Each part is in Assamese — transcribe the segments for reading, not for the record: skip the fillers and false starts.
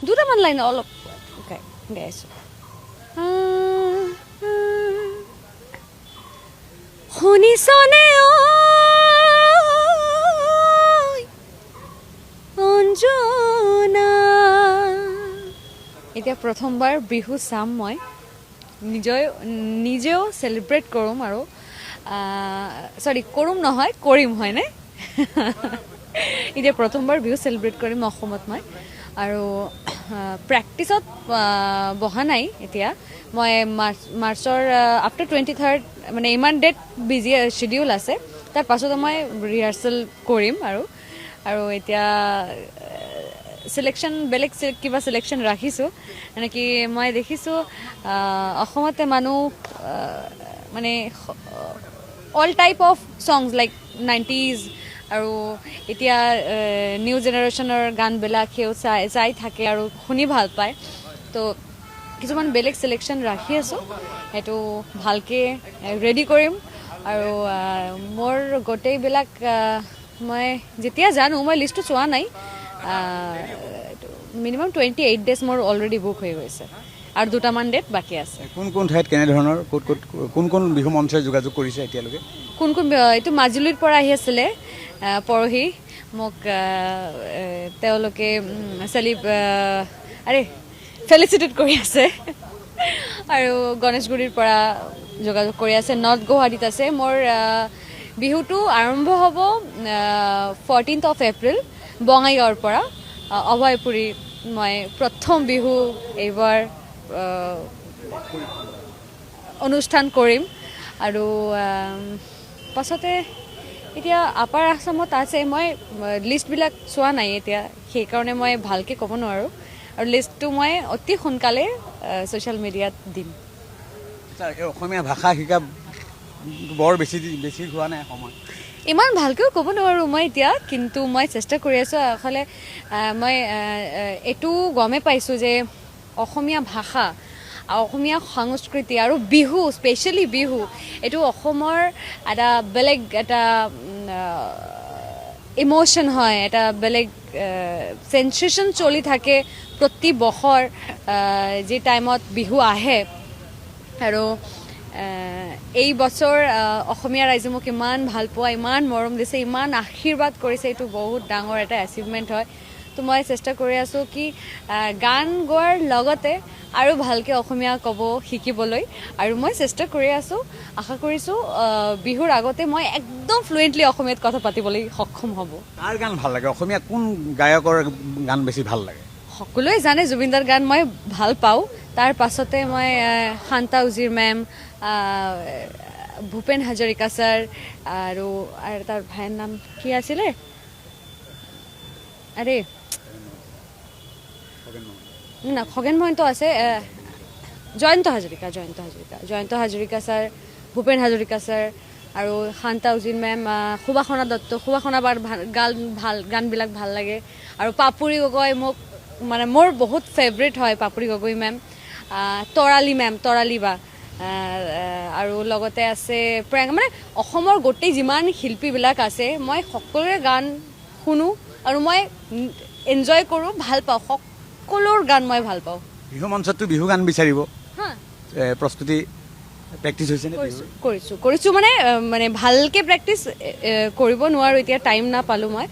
দুটামান লাইন অলপ গাইছোঁ। শুনিছনে অঞ্জনা। এতিয়া প্ৰথমবাৰ বিহু চাম মই, নিজেও চেলিব্ৰেট কৰোঁ আৰু কৰোম নহয় কৰিম হয়নে। এতিয়া প্ৰথমবাৰ বিহু চেলিব্ৰেট কৰিম অসমত মই, আৰু প্ৰেক্টিচত বহা নাই এতিয়া। মই মাৰ্চৰ আফটাৰ 23rd মানে ইমান ডেট বিজি শ্বেডিউল আছে, তাৰ পাছতো মই ৰিহাৰ্চেল কৰিম আৰু এতিয়া চিলেকশ্যন বেলেগ কিবা চিলেকশ্যন ৰাখিছোঁ। এনেকৈ মই দেখিছোঁ অসমতে মানুহ মানে all type of songs like 90s আৰু এতিয়া নিউ জেনেৰেশ্যনৰ গানবিলাক সেও চাই থাকে আৰু শুনি ভাল পায়। তো কিছুমান বেলেগ চিলেকশ্যন ৰাখি আছোঁ, সেইটো ভালকৈ ৰেডি কৰিম। আৰু মোৰ গোটেইবিলাক মই যেতিয়া জানো, মই লিষ্টটো চোৱা নাই, মিনিমাম 28 ডেজ মোৰ অলৰেডি বুক হৈ গৈছে আৰু দুটামান ডেট বাকী আছে। কোন ঠাইত কেনেধৰণৰ কোন বিহু মঞ্চই যোগাযোগ কৰিছে এতিয়ালৈকে? কোন এইটো মাজুলীৰ পৰা আহি আছিলে পৰহি মোক তেওঁলোকে ফেলিচিটেট কৰি আছে। আৰু গণেশগুৰিৰ পৰা যোগাযোগ কৰি আছে, নৰ্থ গুৱাহাটীত আছে। মোৰ বিহুটো আৰম্ভ হ'ব 14th of April বঙাইগাঁৱৰ পৰা অভয়পুৰী। মই প্ৰথম বিহু এইবাৰ অনুষ্ঠান কৰিম আৰু পাছতে এতিয়া আপাৰ আছামত আছে। মই লিষ্টবিলাক চোৱা নাই এতিয়া, সেইকাৰণে মই ভালকৈ ক'ব নোৱাৰোঁ, আৰু লিষ্টটো মই অতি সোনকালে ছ'চিয়েল মিডিয়াত দিম। অসমীয়া ভাষা শিকা বৰ বেছি হোৱা নাই সময়, ইমান ভালকৈও ক'ব নোৱাৰোঁ মই এতিয়া, কিন্তু মই চেষ্টা কৰি আছোঁ। আচলতে মই এইটো গমেই পাইছোঁ যে অসমীয়া ভাষা, অসমীয়া সংস্কৃতি আৰু বিহু, স্পেচিয়েলি বিহু, এইটো অসমৰ এটা বেলেগ এটা ইম'শ্যন হয়, এটা বেলেগ চেঞ্চেশ্যন চলি থাকে প্ৰতি বছৰ যি টাইমত বিহু আহে। আৰু এই বছৰ অসমীয়া ৰাইজে মোক ইমান ভাল পোৱা, ইমান মৰম দিছে, ইমান আশীৰ্বাদ কৰিছে, এইটো বহুত ডাঙৰ এটা এচিভমেণ্ট হয়। তো মই চেষ্টা কৰি আছোঁ কি গান গোৱাৰ লগতে আৰু ভালকৈ অসমীয়া ক'ব শিকিবলৈ, আৰু মই চেষ্টা কৰি আছোঁ। আশা কৰিছোঁ বিহুৰ আগতে মই একদম ফ্লুৱেণ্টলি অসমীয়াত কথা পাতিবলৈ সক্ষম হ'ব। কাৰ গান ভাল লাগে? অসমীয়া কোন গায়কৰ গান বেছি ভাল লাগে? সকলোৱে জানে জুবিনদাৰ গান মই ভাল পাওঁ। তাৰ পাছতে মই শান্তা উজিৰ মেম, ভূপেন হাজৰিকা ছাৰ, আৰু তাৰ ভাইৰ নাম কি আছিলে, খগেন মহন্ত আছে, জয়ন্ত হাজৰিকা ছাৰ, ভূপেন হাজৰিকা ছাৰ, আৰু শান্তা উজিৰ মেম, সুবাসনা দত্ত। সুবাসনা বাৰ গানবিলাক ভাল লাগে। আৰু পাপৰি গগৈ মানে মোৰ বহুত ফেভৰেট হয় পাপৰি গগৈ মেম, তৰালী বা, আৰু লগতে আছে প্ৰিয়ংকা। মানে অসমৰ গোটেই যিমান শিল্পীবিলাক আছে, মই সকলোৰে গান শুনো আৰু মই এনজয় কৰোঁ, ভাল পাওঁ, সকলোৰ গান মই ভাল পাওঁ। বিহু মঞ্চততো বিহু গান বিচাৰিব, প্ৰস্তুতি প্ৰেক্টিচ হৈছে নে? কৰিছোঁ মানে ভালকৈ প্ৰেক্টিচ কৰিব নোৱাৰোঁ এতিয়া, টাইম নাপালোঁ মই।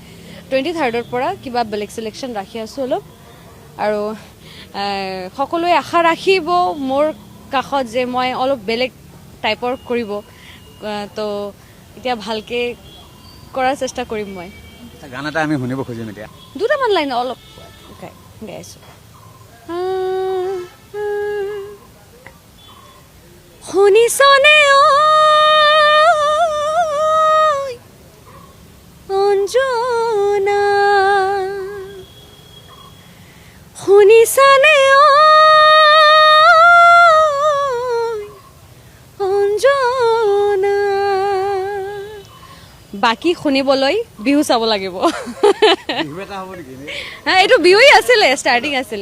23rd পৰা কিবা বেলেগ চিলেকশ্যন ৰাখি আছোঁ অলপ, আৰু সকলোৱে আশা ৰাখিব মোৰ কাষত যে মই অলপ বেলেগ টাইপৰ কৰিব। তো এতিয়া ভালকৈ কৰাৰ চেষ্টা কৰিম মই। গান এটা আমি শুনিব খুজিম এতিয়া। দুটামান লাইন অলপ গাইছোঁ। শুনিছনে অঞ্জনা, শুনিছনে অঞ্জনা। বাকী শুনিবলৈ বিহু চাব লাগিব। বিহু এটা হ'ব নেকি? এইটো বিহুৱেই আছিলে, ষ্টাৰ্টিং আছিলে।